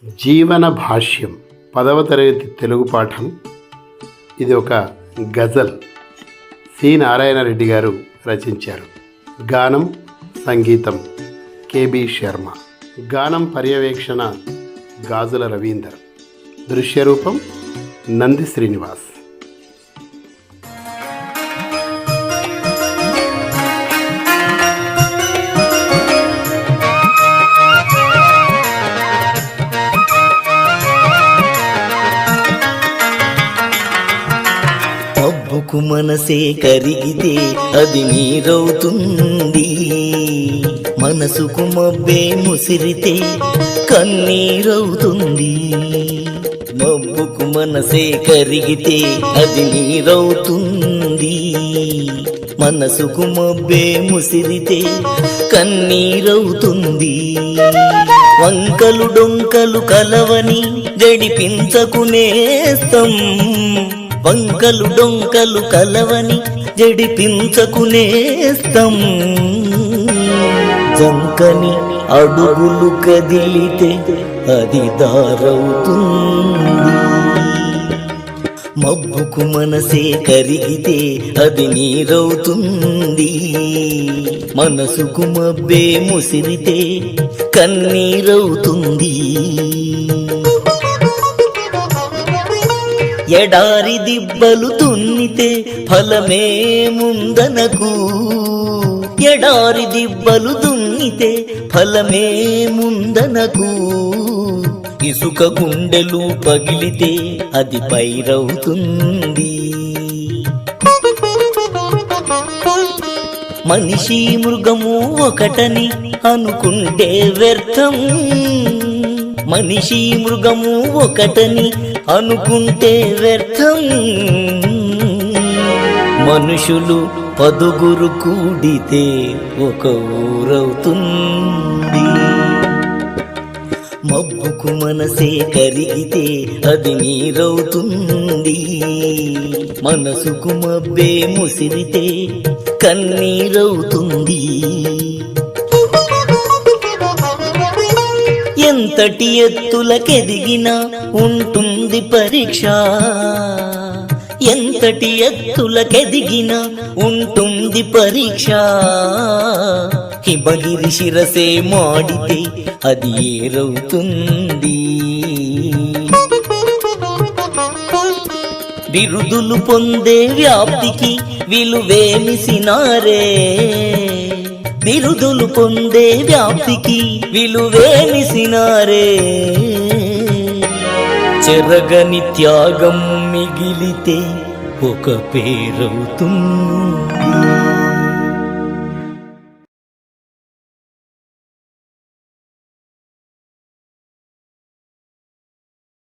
జీవన భాష్యం 10వ తరగతి తెలుగు పాఠం. ఇది ఒక గజల్. సి నారాయణరెడ్డి గారు రచించారు. గానం సంగీతం కెబి శర్మ. గానం పర్యవేక్షణ గాజుల రవీందర్. దృశ్యరూపం నంది శ్రీనివాస్. మబ్బుకు మనసే కరిగితే అది నీరవుతుంది, మనసుకు మబ్బే ముసిరితే కన్నీరవుతుంది. మబ్బుకు మనసే కరిగితే అది నీరవుతుంది, మనసుకు మబ్బే ముసిరితే కన్నీరవుతుంది. వంకలు డొంకలు కలవని జడిపించకునేస్తం, వంకలు డొంకలు కలవని జడిపించకునేస్తం. జంకని అడుగులు కదిలితే అది దారవుతుంది. మబ్బుకు మనసే కరిగితే అది నీరవుతుంది, మనసుకు మబ్బే ముసిరితే కన్నీరవుతుంది. ఎడారి దిబ్బలు తున్నితే ఫలమేముందనకు, ఎడారి దిబ్బలు దున్నితే ఫలమేముందనకు. ఇసుక గుండెలు పగిలితే అది పైరవుతుంది. మనిషి మృగము ఒకటని అనుకుంటే వ్యర్థం, మనిషి మృగము ఒకటని అనుకుంటే వ్యర్థం. మనుషులు 10 కూడితే ఒక ఊరవుతుంది. మబ్బుకు మనసే కరిగితే అది నీరవుతుంది, మనసుకు మబ్బే ముసిరితే కన్నీరవుతుంది. ఎంతటి ఎత్తులకెదిగినా ఉంటుంది పరీక్ష, ఎంతటి ఎత్తులకెదిగినా ఉంటుంది పరీక్ష. హిమగిరి శిరసే మాడితే అది ఏరవుతుంది. బిరుదులు పొందే వ్యాప్తికి విలువేమిసినారే, బిరుదులు పొందే వ్యాప్తికి విలువేమిసినారే. చెరగని త్యాగం మిగిలితే ఒక పేరవుతుంది.